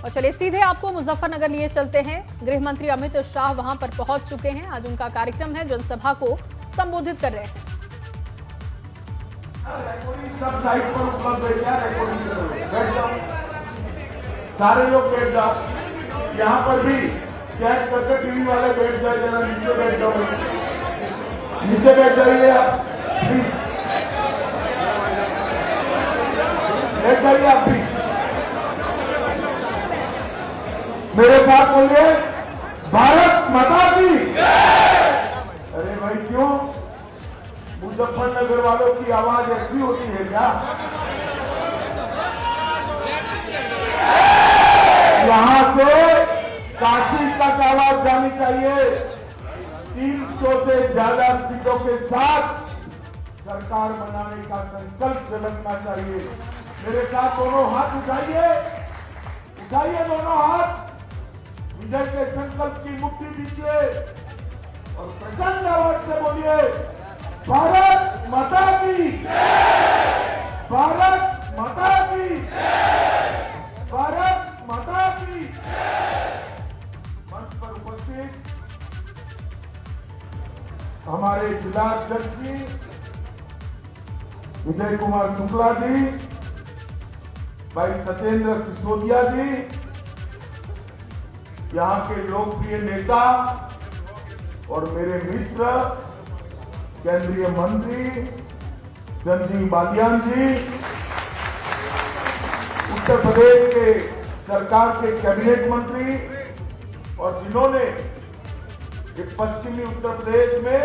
और चलिए सीधे आपको मुजफ्फरनगर लिए चलते हैं। गृह मंत्री अमित शाह वहां पर पहुंच चुके हैं। आज उनका कार्यक्रम है, जनसभा को संबोधित कर रहे हैं। सब साइट पर उपलब्ध है क्या? बैठ जाओ, सारे लोग बैठ जाओ। यहाँ पर भी चेक करके टीवी वाले बैठ जाए, जरा नीचे बैठ जाओ, नीचे बैठ जाइए आप प्लीज, बैठ जाइए आप भी। मेरे साथ बोलिए भारत माता की। अरे भाई क्यों? मुजफ्फरनगर वालों की आवाज ऐसी होती है क्या? यहां से काशी तक आवाज जानी चाहिए। 300 से ज्यादा सीटों के साथ सरकार बनाने का संकल्प झलकना चाहिए। मेरे साथ दोनों हाथ उठाइए, उठाइए दोनों हाथ, विजय के संकल्प की मुक्ति दीजिए और प्रचंड आवाज से बोलिए भारत माता की, भारत माता की, भारत माता की। मंच पर उपस्थित हमारे जिलाध्यक्ष जी विजय कुमार शुक्ला जी, भाई सत्येंद्र सिसोदिया जी, यहाँ के लोकप्रिय नेता और मेरे मित्र केंद्रीय मंत्री संजीव बालियान जी, उत्तर प्रदेश के सरकार के कैबिनेट मंत्री, और जिन्होंने एक पश्चिमी उत्तर प्रदेश में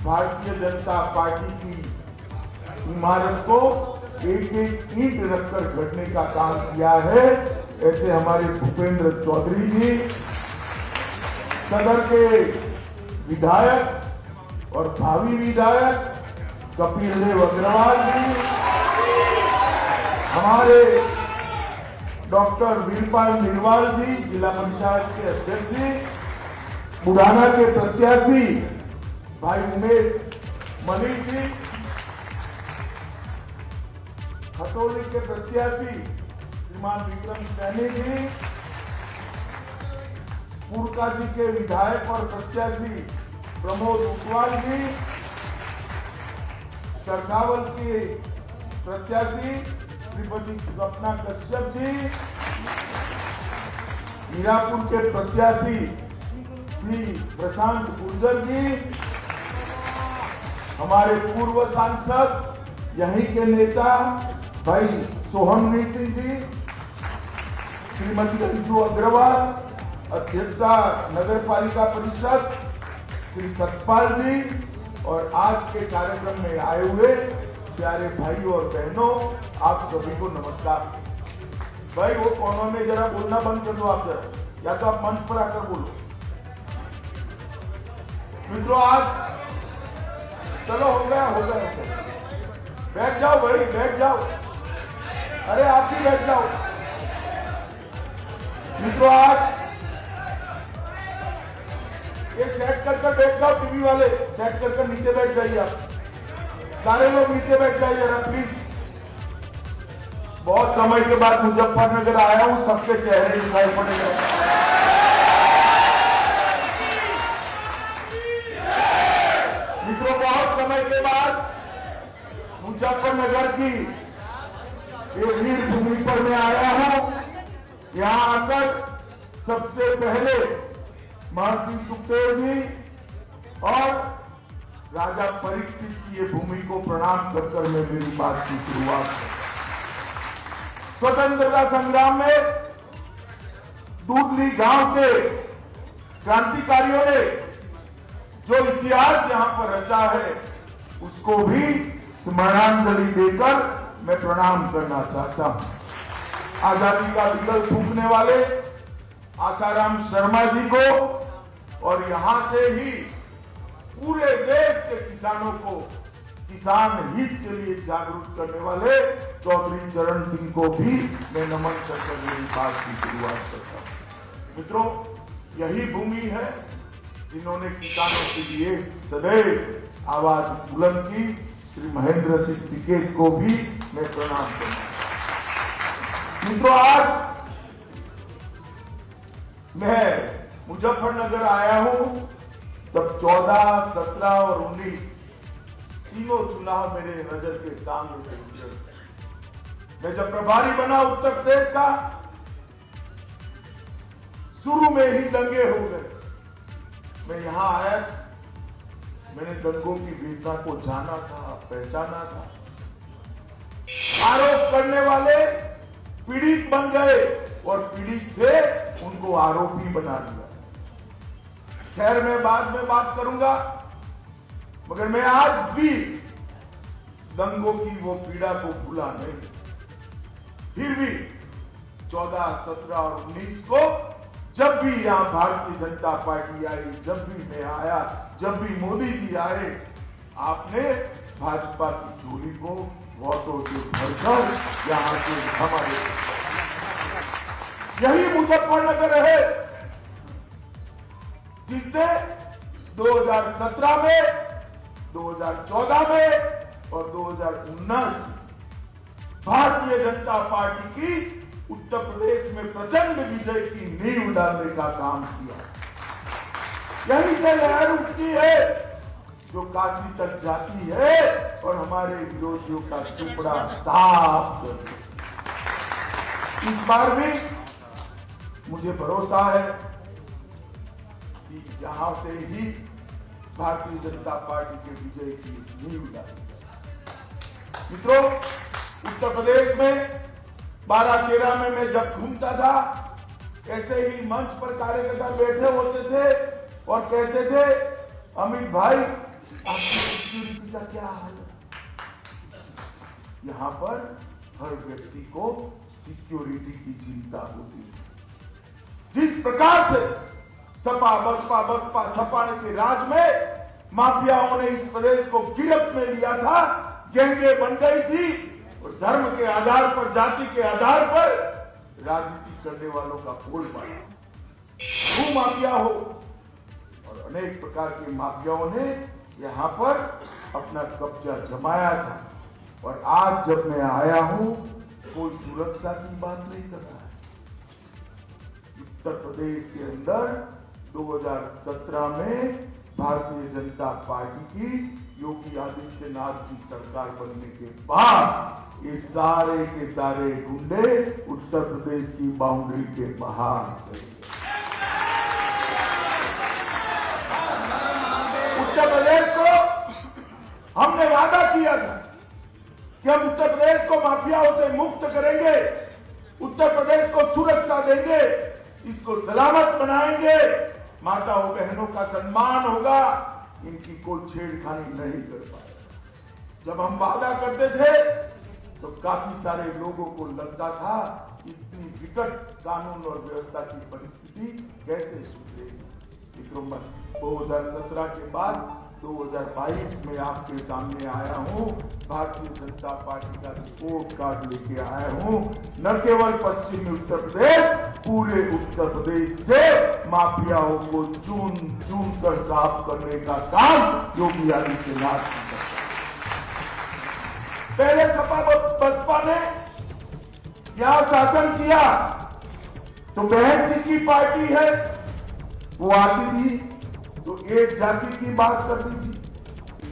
भारतीय जनता पार्टी की इमारत को एक एक ईंट रखकर गढ़ने का काम किया है, ऐसे हमारे भूपेंद्र चौधरी जी, सदर के विधायक और भावी विधायक कपिल देव अग्रवाल जी, हमारे डॉक्टर वीरपाल मीरवाल जी, जिला पंचायत के अध्यक्ष जी, बुढ़ाना के प्रत्याशी भाई उमेश मलिक जी, खतौली के प्रत्याशी श्रीमान विक्रम सैनी जी, पुरकाजी के विधायक और प्रत्याशी प्रमोद उटवाल जी, चरखावल के प्रत्याशी श्रीमती स्वप्ना कश्यप जी, मीरापुर के प्रत्याशी श्री प्रशांत गुर्जर जी, हमारे पूर्व सांसद यहीं के नेता भाई सोहमनीत सिंह जी, श्रीमती अंशु अग्रवाल, अध्यक्षा नगर पालिका परिषद श्री सतपाल जी, और आज के कार्यक्रम में आए हुए प्यारे भाइयों और बहनों, आप सभी को नमस्कार। भाई वो कोनों में जरा बोलना बंद कर दो आप जरा, या तो आप मंच पर आकर बोलो। मित्रों आज चलो हो गया, बैठ जाओ भाई, बैठ जाओ, अरे आप भी बैठ जाओ। मित्रों आज ये सेट कर बैठ जाओ, टीवी वाले सेट कर नीचे बैठ जाइए, आप सारे लोग नीचे बैठ जाइए जरा प्लीज। बहुत समय के बाद मुजफ्फरनगर आया हूं, सबके चेहरे दिखाई पड़ेंगे। मित्रों बहुत समय के बाद मुजफ्फरनगर की ये वीर भूमि पर मैं आया हूं। यहां आकर सबसे पहले महर्षि सुखदेव जी और राजा परीक्षित की ये भूमि को प्रणाम कर मैं मेरी बात की शुरुआत। स्वतंत्रता संग्राम में दूधली गांव के क्रांतिकारियों ने जो इतिहास यहां पर रचा है, उसको भी स्मरणांजलि देकर मैं प्रणाम करना चाहता हूं। आजादी का विकल फूंकने वाले आसाराम शर्मा जी को और यहां से ही पूरे देश के किसानों को किसान हित के लिए जागरूक करने वाले चौधरी चरण सिंह को भी मैं नमन करके मेरी बात की शुरुआत करता हूं। मित्रों यही भूमि है जिन्होंने किसानों के लिए सदैव आवाज बुलंद की। श्री महेंद्र सिंह टिकैत को भी मैं प्रणाम करता हूं। मित्रों आज मैं मुजफ्फरनगर आया हूं तब 14, 17 और 19 तीनों चुनाव मेरे नजर के सामने से गुजरे। मैं जब प्रभारी बना उत्तर प्रदेश का, शुरू में ही दंगे हो गए। मैं यहां आया, मैंने दंगों की वेदना को जाना था, पहचाना था। आरोप करने वाले पीड़ित बन गए और पीड़ित थे उनको आरोपी बना दिया। खैर मैं बाद में बात करूंगा, मगर मैं आज भी दंगों की वो पीड़ा को भूला नहीं। फिर भी 14, 17 और 19 को जब भी यहां भारतीय जनता पार्टी आई, जब भी मैं आया, जब भी मोदी जी आए, आपने भाजपा की झोली को वोटों से भरकर यहां से हमारे, यही मुजफ्फरनगर है जिसने 2017 में, 2014 में और 2019 भारतीय जनता पार्टी की उत्तर प्रदेश में प्रचंड विजय की नींव डालने का काम किया। यहीं से लहर उठती है जो काशी तक जाती है और हमारे विरोधियों का टुकड़ा साफ करती है। इस बार भी मुझे भरोसा है कि यहां से ही भारतीय जनता पार्टी के विजय की नींव डाली। मित्रों, उत्तर प्रदेश में 12-13 में मैं जब घूमता था, ऐसे ही मंच पर कार्यकर्ता बैठे होते थे और कहते थे, अमित भाई आपकी सिक्योरिटी का क्या हाल है? यहां पर हर व्यक्ति को सिक्योरिटी की चिंता होती है। जिस प्रकार से सपा बसपा सपा के राज में माफियाओं ने इस प्रदेश को गिरफ्त में लिया था, गैंगे बन गई थी और धर्म के आधार पर, जाति के आधार पर राजनीति करने वालों का बोलबाला, भू माफिया हो और अनेक प्रकार के माफियाओं ने यहां पर अपना कब्जा जमाया था। और आज जब मैं आया हूं, कोई सुरक्षा की बात नहीं कर रहा है। उत्तर प्रदेश के अंदर 2017 में भारतीय जनता पार्टी की योगी आदित्यनाथ की सरकार बनने के बाद ये सारे के सारे गुंडे उत्तर प्रदेश की बाउंड्री के बाहर चले गए। उत्तर प्रदेश को हमने वादा किया था कि हम उत्तर प्रदेश को माफियाओं से मुक्त करेंगे, उत्तर प्रदेश को सुरक्षा देंगे, इसको सलामत बनाएंगे, माताओं बहनों का सम्मान होगा, इनकी कोई छेड़खानी नहीं कर पाएगा। जब हम वादा करते थे तो काफी सारे लोगों को लगता था इतनी विकट कानून और व्यवस्था की परिस्थिति कैसे सुधरेगी। मित्रों, 2017 के बाद 2022 में आपके सामने आया हूं, भारतीय जनता पार्टी का रिपोर्ट कार्ड लेके आया हूं। न केवल पश्चिमी उत्तर प्रदेश, पूरे उत्तर प्रदेश से माफियाओं को चुन चुन कर साफ करने का काम योगी आदित्यनाथ ने किया। पहले सपा बसपा ने यहां शासन किया तो बहन जी की पार्टी है, वो आती थी तो एक जाति की बात करती थी,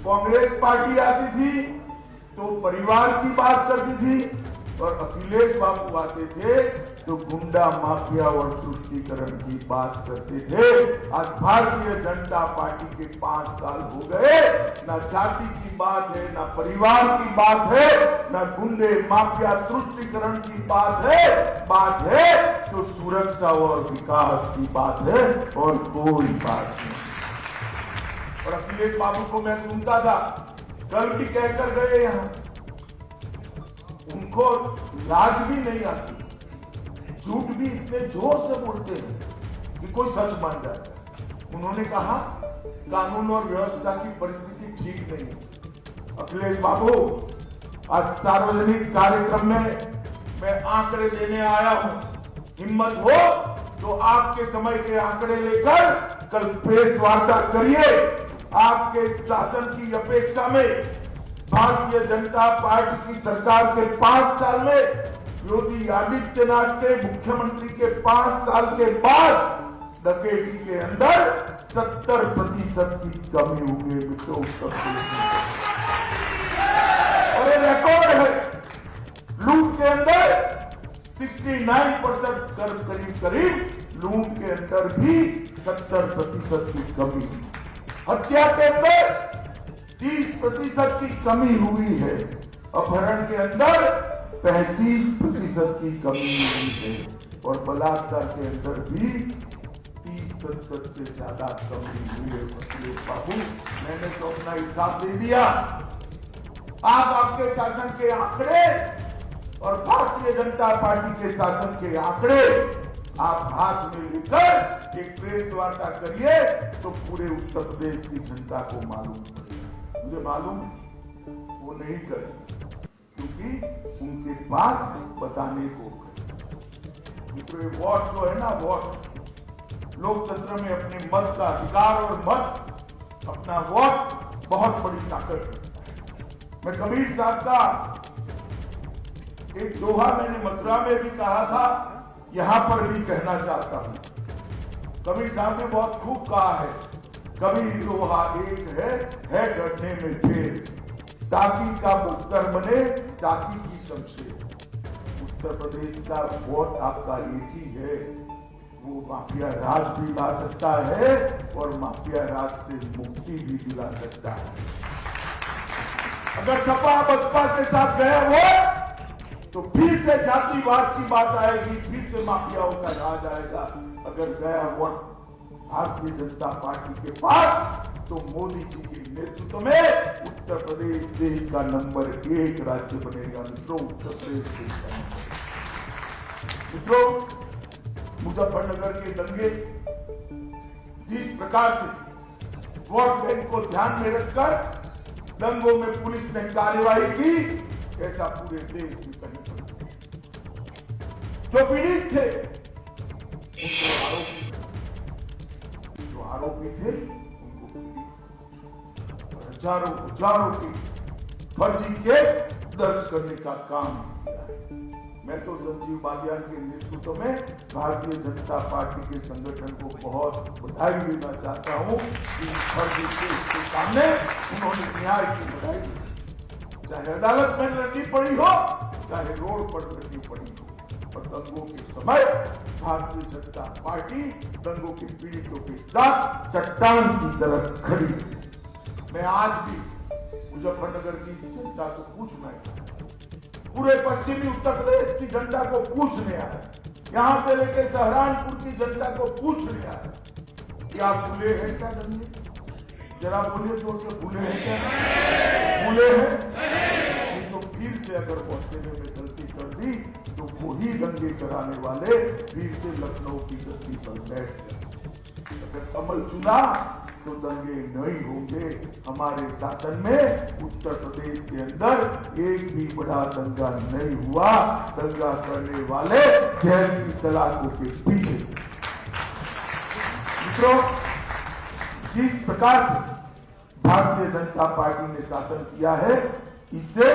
कांग्रेस पार्टी आती थी तो परिवार की बात करती थी, और अखिलेश बाबू आते थे तो गुंडा माफिया और तुष्टीकरण की बात करते थे। आज भारतीय जनता पार्टी के 5 साल हो गए, ना जाति की बात है, ना परिवार की बात है, ना गुंडे माफिया तुष्टीकरण की बात है तो सुरक्षा और विकास की बात है और कोई बात नहीं। और अखिलेश बाबू को मैं सुनता था, कल भी कहकर गए यहां, उनको लाज भी नहीं आती, झूठ भी इतने जोर से बोलते हैं कि कोई सच मान जाता है। उन्होंने कहा कानून और व्यवस्था की परिस्थिति ठीक नहीं है। अखिलेश बाबू, आज सार्वजनिक कार्यक्रम में मैं आंकड़े देने आया हूं, हिम्मत हो तो आपके समय के आंकड़े लेकर कल प्रेस वार्ता करिए। आपके शासन की अपेक्षा में भारतीय जनता पार्टी की सरकार के 5 साल में, योगी आदित्यनाथ के मुख्यमंत्री के 5 साल के बाद डकैती के अंदर 70% की कमी हुई है मित्रों उत्तर प्रदेश में, और ये रिकॉर्ड है। लूट के अंदर 69% करीब लूट के अंदर भी 70% की कमी, हत्या के अंदर 30% की कमी हुई है, अपहरण के अंदर 35% की कमी हुई है, और बलात्कार के अंदर भी 30% से ज्यादा कमी हुई है। बाबू, मैंने तो अपना हिसाब दे दिया। आप आपके शासन के आंकड़े और भारतीय जनता पार्टी के शासन के आंकड़े आप हाथ में लेकर एक प्रेस वार्ता करिए तो पूरे उत्तर प्रदेश की जनता को मालूम पड़ेगा। मुझे मालूम वो नहीं करेंगे क्योंकि उनके पास बताने को है। वोट जो है ना, वोट लोकतंत्र में अपने मत का अधिकार और मत अपना वोट बहुत बड़ी ताकत है। मैं कबीर साहब का एक दोहा मैंने मथुरा में भी कहा था, यहां पर भी कहना चाहता हूं। कबीर साहब ने बहुत खूब कहा है, कबीर दोहा एक है गढ़ने में ढेर, ताकि का उत्तर बने ताकि की शमशेर। उत्तर प्रदेश का वोट आपका एक ही है, वो माफिया राज भी ला सकता है और माफिया राज से मुक्ति भी दिला सकता है। अगर सपा बसपा के साथ गया वोट तो फिर से जातिवाद की बात आएगी, फिर से माफियाओं का राज आएगा। अगर गया वोट भारतीय जनता पार्टी के पास तो मोदी जी के नेतृत्व में उत्तर प्रदेश देश का नंबर 1 राज्य बनेगा। मित्रों, उत्तर प्रदेश देश का मित्रों, मुजफ्फरनगर के दंगे जिस प्रकार से वोट बैंक को ध्यान में रखकर दंगों में पुलिस ने कार्रवाई की, ऐसा पूरे देश में कहीं पर जो पीड़ित थे उनको आरोपी थे उनको हजारों की फर्जी केस दर्ज करने का काम किया है। मैं तो संजीव बालियान के नेतृत्व में भारतीय जनता पार्टी के संगठन को बहुत बधाई देना चाहता हूं कि फर्जी केस के सामने उन्होंने न्याय की बधाई दी। चाहे अदालत में लड़नी पड़ी हो, चाहे रोड पर लड़नी पड़ी हो, और दंगों के समय भारतीय जनता पार्टी दंगों के पीड़ितों के साथ चट्टान की तरह खड़ी है। मैं आज भी मुजफ्फरनगर की जनता को पूछना है, पूरे पश्चिमी उत्तर प्रदेश की जनता को पूछने आया, यहां से लेकर सहारनपुर की जनता को पूछने आया कि आप भूले हैं क्या दंगे? जरा बोलिए जोर से, भूले हैं क्या? भूले हैं तो फिर से अगर पहुंचने में गलती कर दी तो वही दंगे कराने वाले फिर से लखनऊ की गद्दी पर बैठ गए। अगर कमल चुना तो दंगे नहीं होंगे। हमारे शासन में उत्तर प्रदेश के अंदर एक भी बड़ा दंगा नहीं हुआ। दंगा करने वाले जेल की सलाखों के पीछे। मित्रों, जिस प्रकार से भारतीय जनता पार्टी ने शासन किया है, इससे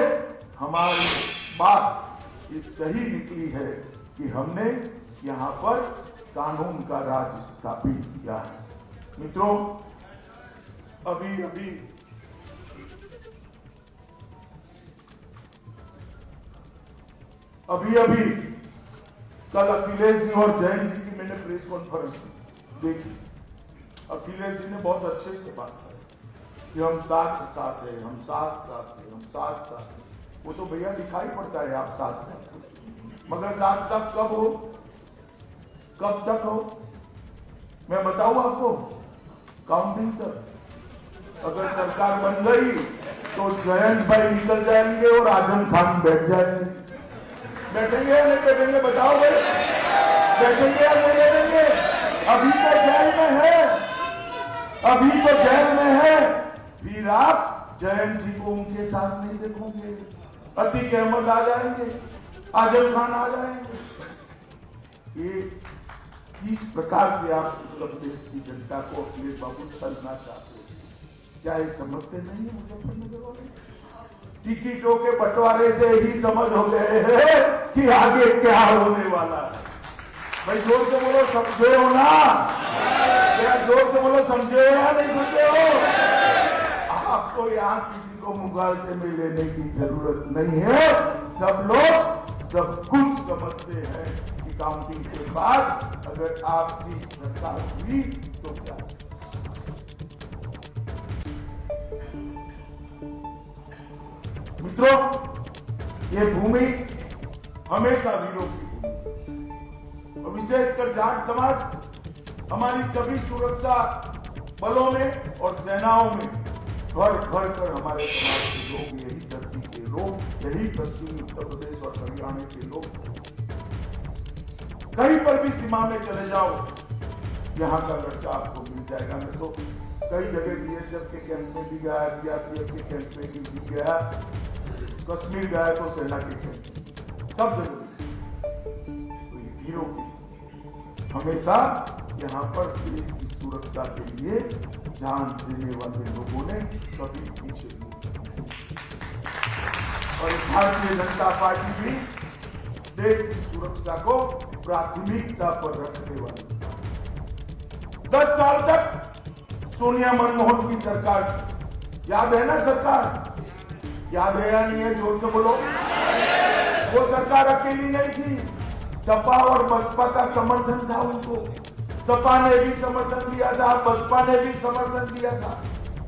हमारी बात ये सही निकली है कि हमने यहां पर कानून का राज स्थापित किया है। मित्रों, अभी कल अखिलेश जी और जैन जी की मैंने प्रेस कॉन्फ्रेंस देखी। अखिलेश जी ने बहुत अच्छे से बात की कि हम साथ हैं, हम साथ हैं, हम साथ हैं। वो तो भैया दिखाई पड़ता है आप साथ, मगर साथ कब हो, कब तक हो? मैं बताऊं आपको, काउंटिंग तक। अगर सरकार बन गई तो जयंत भाई निकल जाएंगे और आजम खान बैठ जाएंगे। बैठेंगे या नहीं बैठेंगे बताओ भाई? बैठेंगे या नहीं बैठेंगे? अभी तो जेल में है, अभी तो जेल में है। फिर आप जयंत जी को उनके साथ नहीं देखोगे। अतीक अहमद आ जाएंगे, आजम खान आ जाएंगे। ये किस प्रकार से आप उत्तर प्रदेश की जनता को अखिलेश बाबू छलना चाहते हैं? क्या ये समझते नहीं है मुजफ्फरनगर वाले? टिकटों के बंटवारे से ही समझ हो गए हैं कि आगे क्या होने वाला है। भाई जोर से बोलो, समझे हो ना? क्या जोर से बोलो, समझे हो या नहीं समझे हो? आपको यहाँ किसी को मुगालते में लेने की जरूरत नहीं है। सब लोग सब कुछ समझते हैं कि काउंटिंग के बाद अगर आपकी सरकार हुई तो क्या। मित्रों, ये भूमि हमेशा वीरों की भूमि और विशेषकर जाट समाज हमारी सभी सुरक्षा बलों में और सेनाओं में घर घर कर हमारे समाज के लोग, यही धरती के लोग, यही पश्चिमी उत्तर प्रदेश और हरियाणा के लोग, कहीं पर भी सीमा में चले जाओ यहाँ का लड़का आपको मिल जाएगा। मैं तो कई जगह बीएसएफ के कैंप में भी गया, सीआरपीएफ के कैंप में भी गया, कश्मीर गया तो सेना के कैंप, सब जगह तो ये वीरों की हमेशा यहाँ पर देश की सुरक्षा के लिए जान देने वाले लोगों ने कभी पीछे नहीं। और भारतीय जनता पार्टी भी देश की सुरक्षा को प्राथमिकता पर रखने वाली। 10 साल तक सोनिया मनमोहन की सरकार, याद है ना सरकार? याद है या नहीं है? जोर से बोलो। वो सरकार अकेली नहीं थी, सपा और बसपा का समर्थन था उनको। सपा ने भी समर्थन दिया था, बसपा ने भी समर्थन दिया था।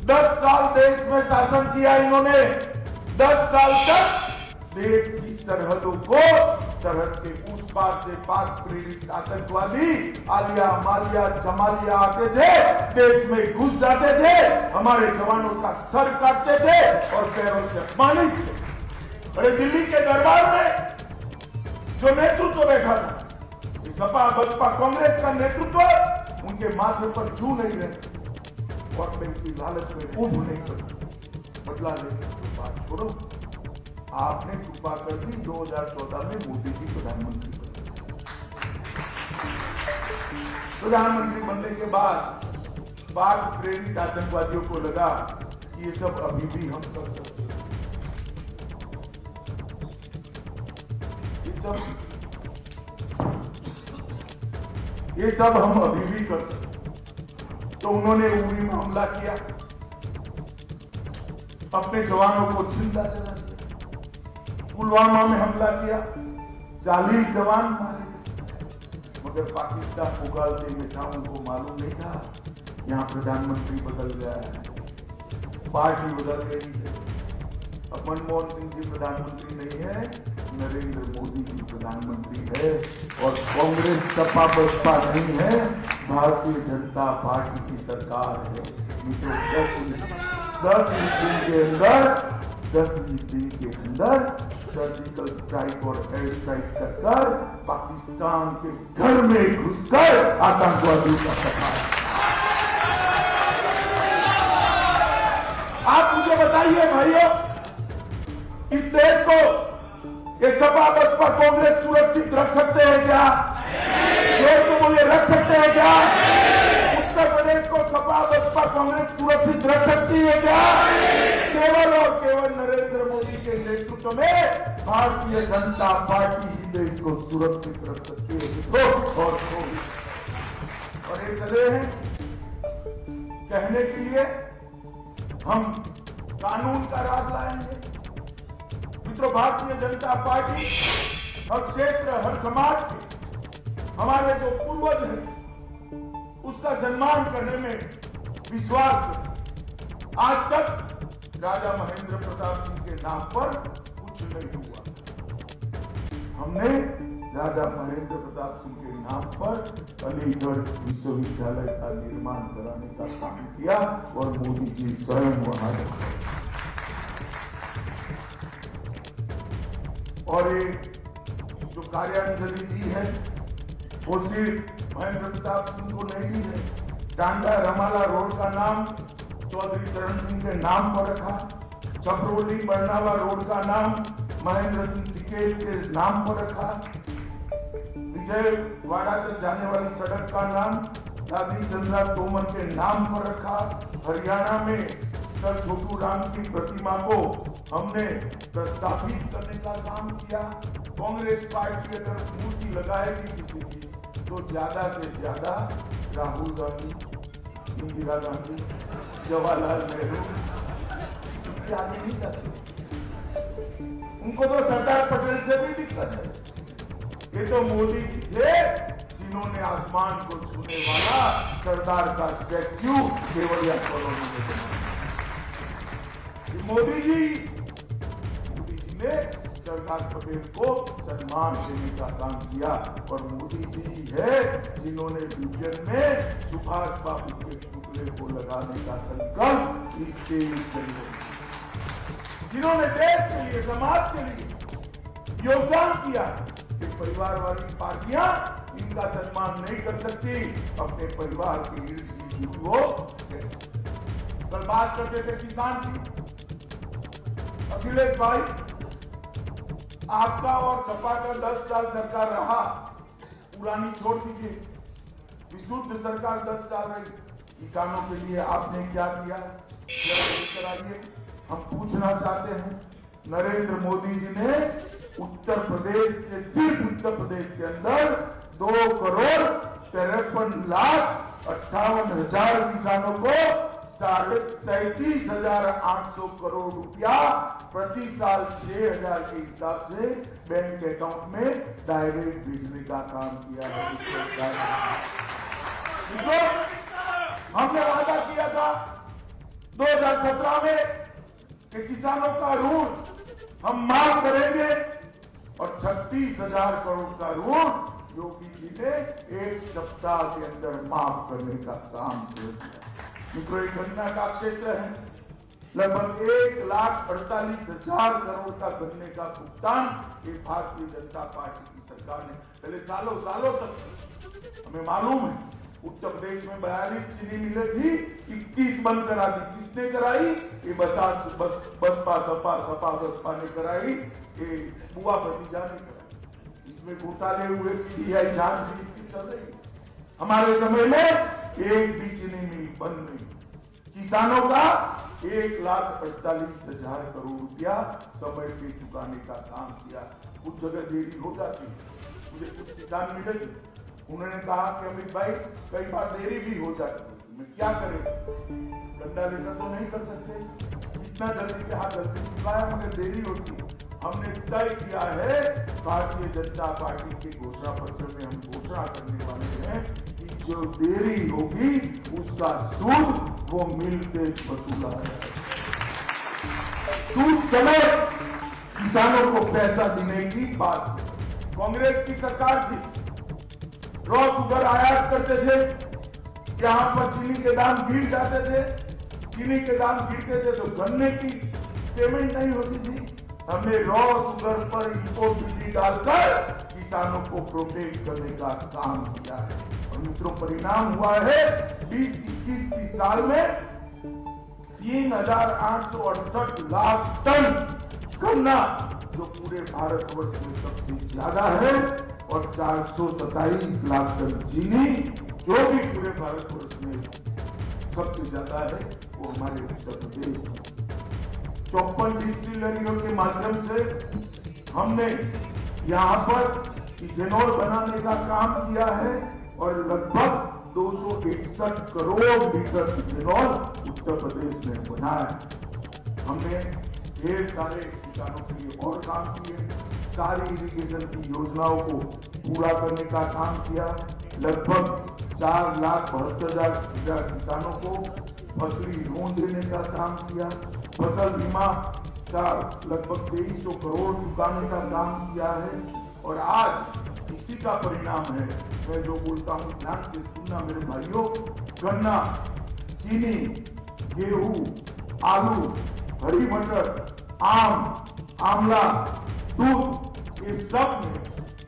10 साल देश में शासन किया इन्होंने। 10 साल तक देश की सरहदों को, सरहद के उस पार से पाक प्रेरित आतंकवादी आलिया मालिया जमालिया आते थे, देश में घुस जाते थे, हमारे जवानों का सर काटते थे और पैरों से अपमानित थे। अरे दिल्ली के दरबार में जो नेतृत्व बैठा था, सपा बसपा कांग्रेस का नेतृत्व, उनके माथे पर जू नहीं रहती और इनकी लालच में ऊब नहीं करती। बदला लेने की बात छोड़ो, आपने कृपा कर दी 2014 में मोदी जी प्रधानमंत्री बने। प्रधानमंत्री बनने के बाद पाक प्रेरित आतंकवादियों को लगा कि ये सब अभी भी हम कर सकते हैं, ये सब हम अभी भी कर सकते। तो उन्होंने उरी में हमला किया, अपने जवानों को जिंदा जला दिया। पुलवामा में हमला किया, 40 जवान मारे। मगर पाकिस्तान उगालते में था, उनको मालूम नहीं था यहाँ प्रधानमंत्री बदल गया है, पार्टी बदल गई है। अब मनमोहन सिंह जी प्रधानमंत्री नहीं है, नरेंद्र मोदी जी प्रधानमंत्री है और कांग्रेस सपा बसपा नहीं है, भारतीय जनता पार्टी की सरकार है। 10 दिन के अंदर सर्जिकल स्ट्राइक और एयर स्ट्राइक कर पाकिस्तान के घर में घुसकर आतंकवादियों का सफाया। आप मुझे बताइए भाइयों, इस देश को ये सपा बसपा कांग्रेस सुरक्षित रख सकते हैं क्या? जोर से बोलिए, रख सकते हैं क्या? उत्तर प्रदेश को सपा बसपा कांग्रेस सुरक्षित रख सकती है क्या? केवल और केवल नरेंद्र मोदी के नेतृत्व में भारतीय जनता पार्टी ही देश को सुरक्षित रख सकती है। और ये चले हैं कहने के लिए हम कानून का राज लाएंगे। मित्रों, भारतीय जनता पार्टी हर क्षेत्र, हर समाज के हमारे जो पूर्वज हैं उसका सम्मान करने में विश्वास है। आज तक राजा महेंद्र प्रताप सिंह के नाम पर कुछ नहीं हुआ। हमने राजा महेंद्र प्रताप सिंह के नाम पर अलीगढ़ विश्वविद्यालय का निर्माण कराने का काम किया और मोदी जी स्वयं वहां रहे। और ये जो कार्यांजलि दी है वो सिर्फ महेंद्र प्रताप सिंह को नहीं दी है, टांडा रमाला रोड का नाम चौधरी चरण सिंह के नाम पर रखा, छपरोली बरनाला रोड का नाम महेंद्र सिंह टिकेत के नाम पर रखा, विजयवाड़ा तक जाने वाली सड़क का नाम दादी चंद्रा तोमर के नाम पर रखा। हरियाणा में सर छोटू राम की प्रतिमा को हमने प्रस्तावित करने का काम किया। कांग्रेस पार्टी अगर मूर्ति लगाएगी किसी की तो ज्यादा से ज्यादा राहुल गांधी, इंदिरा गांधी, जवाहरलाल नेहरू इससे आगे नहीं जाते। उनको तो सरदार पटेल से भी दिक्कत है। ये तो मोदी जी थे जिन्होंने आसमान को छूने वाला सरदार का स्टैच्यू केवड़िया कॉलोनी में बनाया। मोदी जी ने सरदार पटेल को सम्मान देने का काम किया और मोदी जी है जिन्होंने ब्रिटेन में सुभाष बाबू के पुतले को लगाने का संकल्प इस देश के लिए, जिन्होंने देश के लिए, समाज के लिए योगदान किया। कि परिवार वाली पार्टियां इनका सम्मान नहीं कर सकती, अपने परिवार के इर्द वो। कल बात करते थे किसान की। अखिलेश भाई, आपका और सपा का 10 साल सरकार रहा, पुरानी छोड़ दीजिए, विशुद्ध सरकार 10 साल रही। किसानों के लिए आपने क्या किया लेकर आइए। हम पूछना चाहते हैं, नरेंद्र मोदी जी ने उत्तर प्रदेश के, सिर्फ उत्तर प्रदेश के अंदर 2,53,58,000 किसानों को 37,800 करोड़ रुपया प्रति साल 6,000 के हिसाब से बैंक अकाउंट में डायरेक्ट भेजने का काम किया है। हमने वादा किया था 2017 में कि किसानों का ऋण हम माफ करेंगे और 36,000 करोड़ का ऋण योगी जी ने 1 सप्ताह के अंदर माफ करने का काम किया। मित्रों, एक गन्ना का क्षेत्र है, लगभग 1,48,000 करोड़ का गन्ने का भुगतान ये भारतीय जनता पार्टी की सरकार ने पहले सालों तक, हमें मालूम है, उत्तर प्रदेश में 42 चीनी मिलें थी, 21 बंद करा दी। किसने कराई? ये बसपा ने कराई, ये बुआ भतीजा ने कराई। इसमें घोटाले हुए, सीबीआई जांच भी इसकी चल रही। हमारे समय में एक भी चीनी मिल बंद नहीं। किसानों का 1,48,000 करोड़ रुपया समय पे चुकाने का काम किया। कुछ जगह देरी हो जाती है, मुझे कुछ किसान मिले थे, उन्होंने कहा कि अमित भाई कई बार देरी भी हो जाती है, मैं क्या करें, डंडा लेकर तो नहीं कर सकते, इतना जल्दी के हाथ जल्दी चुकाया मगर देरी होती। हमने तय किया है, भारतीय जनता पार्टी के घोषणा पत्र में हम घोषणा करने वाले हैं कि जो देरी होगी उसका सूद वो मिल से वसूला जाएगा। सूद चले, किसानों को पैसा देने की बात। कांग्रेस की सरकार थी, रॉ शुगर आयात करते थे, यहां पर चीनी के दाम गिर जाते थे, चीनी के दाम गिरते थे तो गन्ने की पेमेंट नहीं होती थी। हमने रॉ शुगर पर इंपोर्ट ड्यूटी डालकर किसानों को प्रोटेक्ट करने का काम किया है और मित्रों, परिणाम हुआ है 20-21 की साल में 3,868 लाख टन गन्ना, जो पूरे भारतवर्ष में सबसे ज्यादा है, और 427 लाख टन चीनी, जो भी पूरे भारतवर्ष में सबसे ज्यादा है, वो हमारे उत्तर प्रदेश में। 54 डिस्टिलरियों के माध्यम से हमने यहाँ पर इथेनॉल बनाने का काम किया है और लगभग 261 करोड़ लीटर इथेनॉल उत्तर प्रदेश में बना है। हमने ढेर सारे किसानों के लिए और काम किए, सारी इरिगेशन की योजनाओं को पूरा करने का काम किया। लगभग 4,72,000 किसानों को फसली लोन देने का काम किया। फसल बीमा का लगभग 2,300 करोड़ चुकाने का काम किया है और आज इसी का परिणाम है। मैं जो बोलता हूँ ध्यान से सुनना मेरे भाइयों, गन्ना, चीनी, गेहूं, आलू, हरी मटर, आम, आंवला, दूध, ये सब में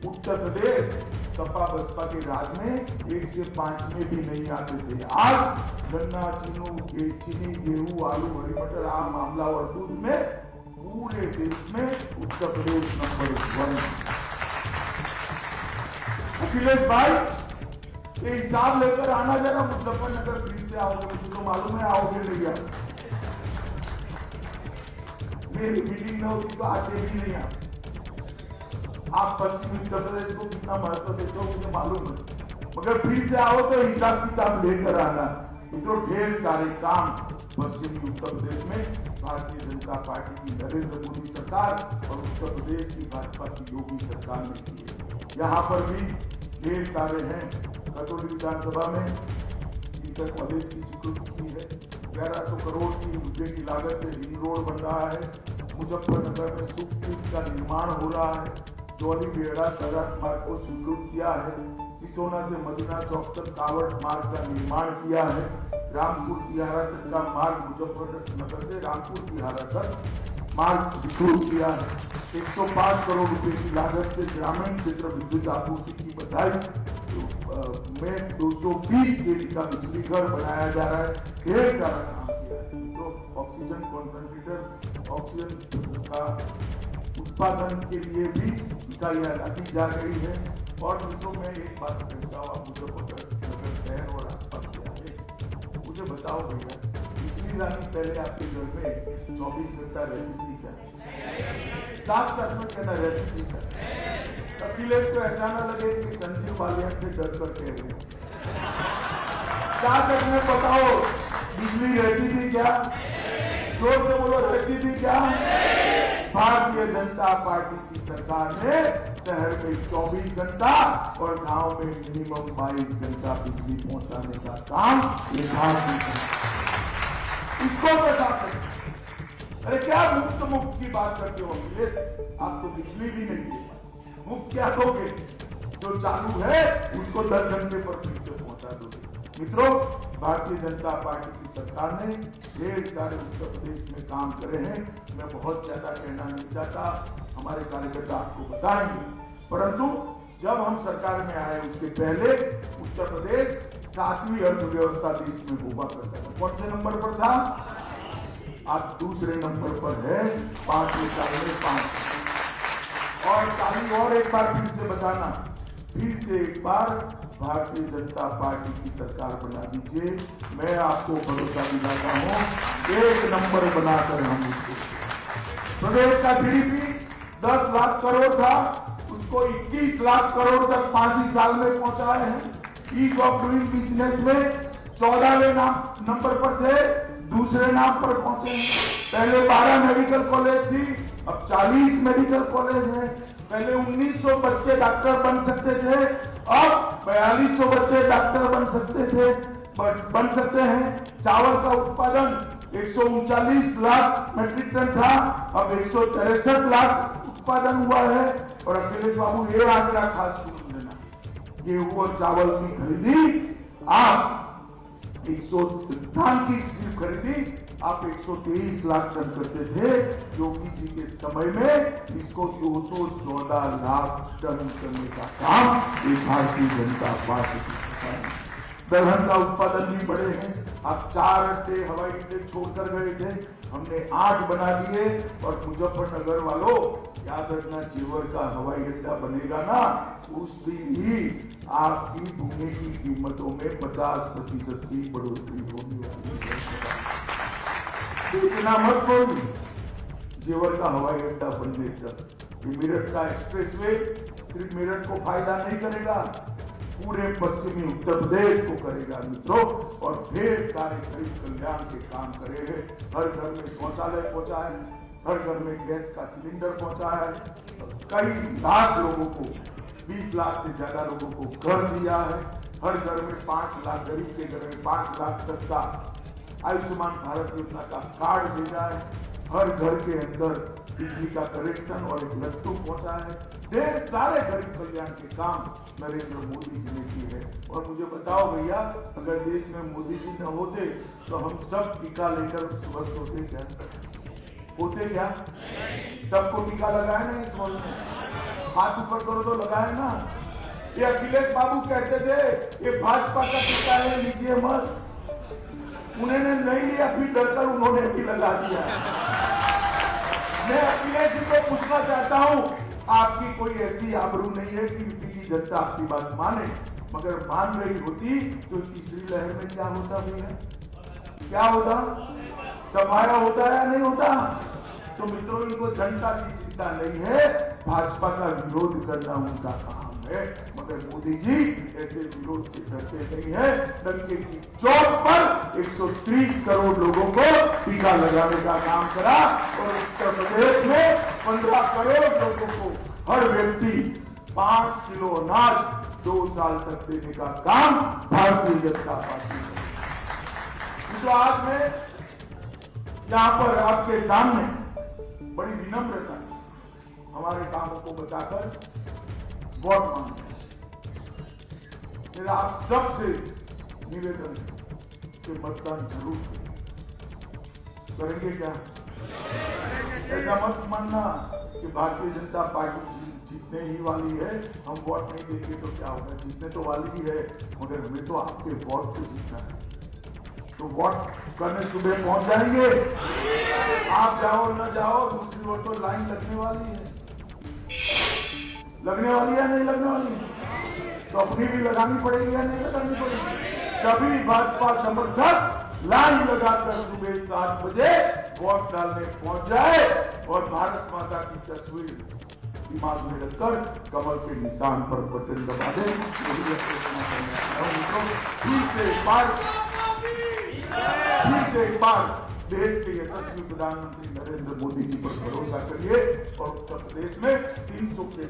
उत्तर प्रदेश सपा बसपा के राज में 1 से 5 में भी नहीं आते थे। आज गन्ना, चीनी, गेहूं, आलू, हरी मटर, आम, आंवला और दूध में पूरे देश में उत्तर प्रदेश नंबर 1। अखिलेश भाई, ये हिसाब लेकर आना जरा, मुजफ्फरनगर फिर से आओगे, मुझे तो मालूम है आओगे नहीं आओगे। मेरी मीटिंग में होती तो आते भी नहीं आप। आप पश्चिमी उत्तर प्रदेश को कितना महत्व देते हो मुझे मालूम है, मगर फिर से आओ तो हिसाब किताब लेकर आना। मित्रों, ढेर सारे काम पश्चिमी उत्तर प्रदेश में भारतीय जनता पार्टी की नरेंद्र मोदी सरकार और उत्तर प्रदेश की भाजपा की योगी सरकार ने किए। यहाँ पर भी ढेर सारे हैं। खतौली विधानसभा में इंटर कॉलेज की स्वीकृति की है। 1100 करोड़ की रुपए की लागत से रिंग रोड बन रहा है। मुजफ्फरनगर में सुखपीठ का निर्माण हो रहा है। जौली बेड़ा सड़क मार्ग को स्वीकृत किया है। सिसोना से मदीना चौक तक कावड़ मार्ग का निर्माण किया है। रामपुर तिहारा तक का मार्ग, मुजफ्फरनगर से रामपुर तिहारा तक मार्ग स्वीकृत किया है। 105 करोड़ रुपए की लागत से ग्रामीण क्षेत्र विद्युत आपूर्ति की बधाई में 220 केवी का बिजली घर बनाया जा रहा है। ढेर सारा काम किया है। तो ऑक्सीजन कॉन्सेंट्रेटर, ऑक्सीजन का उत्पादन के लिए भी इकाइयां लादी जा रही है। और मित्रों, मैं एक बात कहता हूँ, आप मुजफ्फरनगर शहर और आसपास से आए, मुझे बताओ भैया, बिजली रानी पहले आपके घर में 24 घंटा रहती थी क्या? साथ साथ में कहना रहती थी क्या? अखिलेश को ऐसा ना लगे कि संजीव बालियान से डर कर कह रहे। क्या करने बताओ, बिजली रहती थी क्या? जोर से बोलो, रहती थी क्या? भारतीय जनता पार्टी की सरकार ने शहर में 24 घंटा और गांव में मिनिमम 22 घंटा बिजली पहुंचाने का काम इसको बता सकते। अरे क्या मुफ्त की बात करते हो अखिलेश? आप तो बिजली भी नहीं दे पाए, मुफ्त क्या दोगे? जो चालू है उसको 10 घंटे पर फिर से पहुंचा दोगे। मित्रों, भारतीय जनता पार्टी की सरकार ने ढेर सारे उत्तर प्रदेश में काम करे हैं। मैं बहुत ज्यादा कहना नहीं चाहता, हमारे कार्यकर्ता आपको बताएंगे। परंतु जब हम सरकार में आए उसके पहले उत्तर प्रदेश 7वीं अर्थव्यवस्था देश में हुआ करता था। कौन से नंबर पर था? आज दूसरे नंबर पर है, 5 में 5। और ताली और एक बार फिर से बताना, फिर से एक बार भारतीय जनता पार्टी की सरकार बना दीजिए। मैं आपको भरोसा दिलाता हूं, 1 नंबर बनाकर हम इसको। प्रदेश का जीडीपी 10 लाख करोड़ था, उसको 21 लाख करोड़ तक 5 ही साल में पहुंचाए हैं। ईज ऑफ डूइंग बिजनेस में 14वें नंबर पर थे, दूसरे नाम पर पहुंचे हैं। पहले 12 मेडिकल कॉलेज थी, अब 40 मेडिकल कॉलेज है। पहले 1900 बच्चे डॉक्टर बन सकते थे, अब 4200 बच्चे डॉक्टर बन सकते हैं। चावल का उत्पादन 139 लाख मेट्रिक टन था, अब 163 लाख उत्पादन हुआ है। और अखिलेश बाबू, ये आंकड़ा खास सुन लेना, गेहूं और चावल की खरीदी आप 193 की सिर्फ खरीदी आप 123 लाख टन करते थे। योगी जी के समय में इसको 214 लाख टन करने का काम भारतीय जनता पार्टी की सरकार ने। दलहन का उत्पादन भी बढ़े हैं। आप 4 अड्डे हवाई अड्डे छोड़कर गए थे, हमने 8 बना दिए। और मुजफ्फरनगर वालों, याद रखना, जेवर का हवाई अड्डा बनेगा ना, उस दिन ही आपकी भूमि की कीमतों में 50% की बढ़ोतरी होने वाली है। इतना मत बोल, जेवर का हवाई अड्डा बनने तक ये मेरठ का एक्सप्रेसवे सिर्फ मेरठ को फायदा नहीं करेगा, पूरे पश्चिमी उत्तर प्रदेश को करेगा मित्रों। और ढेर सारे गरीब कल्याण के काम करे हैं। हर घर में शौचालय पहुंचा है, हर घर में गैस का सिलेंडर पहुंचा है। कई लाख लोगों को, 20 लाख से ज्यादा लोगों को घर दिया है। हर घर में 5 लाख, गरीब के घर में 5 लाख तक का आयुष्मान भारत योजना का कार्ड भेजा है। हर घर के अंदर बिजली का कनेक्शन और एक लट्टू पहुंचा है। ढेर सारे गरीब कल्याण के काम नरेंद्र मोदी जी ने किए हैं। और मुझे बताओ भैया, अगर देश में मोदी जी न होते तो हम सब टीका लेकर स्वस्थ होते क्या? होते क्या? सबको टीका लगाए ना इस मुल्क में? हाथ ऊपर करो तो लगाए ना। ये अखिलेश बाबू कहते थे ये भाजपा का टीका है, लीजिए मत। उन्होंने नहीं लिया, फिर डरकर उन्होंने भी लगा दिया। मैं अखिलेश जी को पूछना चाहता हूं, आपकी कोई ऐसी आबरू नहीं है कि यूपी की जनता आपकी बात माने, मगर मान रही होती तो तीसरी लहर में क्या होता भैया? क्या होता? सफाया होता है या नहीं होता? तो मित्रों, इनको जनता की चिंता नहीं है, भाजपा का विरोध करना उनका काम है, मगर मोदी जी ऐसे विरोध से डरते नहीं है। डंके की चोट पर 130 करोड़ लोगों को टीका लगाने का काम करा और उत्तर प्रदेश में 15 करोड़ लोगों को हर व्यक्ति 5 किलो अनाज 2 साल तक देने का काम भारतीय जनता पार्टी ने। तो आज मैं यहां पर आपके सामने बड़ी विनम्रता से हमारे कामों को बताकर वोट मांगते हैं। मेरा आप सबसे निवेदन है कि मतदान जरूर करेंगे। क्या ऐसा मत मानना कि भारतीय जनता पार्टी जीतने ही वाली है, हम वोट नहीं देंगे तो क्या होगा। जीतने तो वाली ही है, मगर हमें तो आपके वोट से जीतना है। तो वोट करने सुबह पहुंच जाएंगे। आप जाओ न जाओ, दूसरी ओर तो लाइन लगने वाली है। लगने वाली है नहीं लगने वाली है? तो अपनी भी लगानी पड़ेगी या नहीं लगानी पड़ेगी? सभी भाजपा समर्थक लाइन लगाकर सुबह 7 बजे वोट डालने पहुंच जाए और भारत माता की तस्वीर दिमाग में रखकर कमल के निशान पर बटन दबा दे। फिर से एक बार देश के यशस्वी प्रधानमंत्री नरेंद्र मोदी जी पर भरोसा करिए और उत्तर प्रदेश में 300 के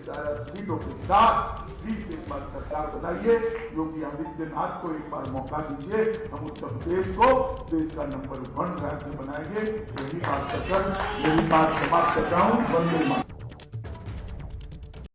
सीटों के साथ फिर से एक बार सरकार बनाइए। योगी आदित्यनाथ को एक बार मौका दीजिए, हम उत्तर प्रदेश को देश का नंबर 1 राज्य बनाएंगे। यही बात कहकर मेरी बात समाप्त करता हूँ। वंदे मातरम।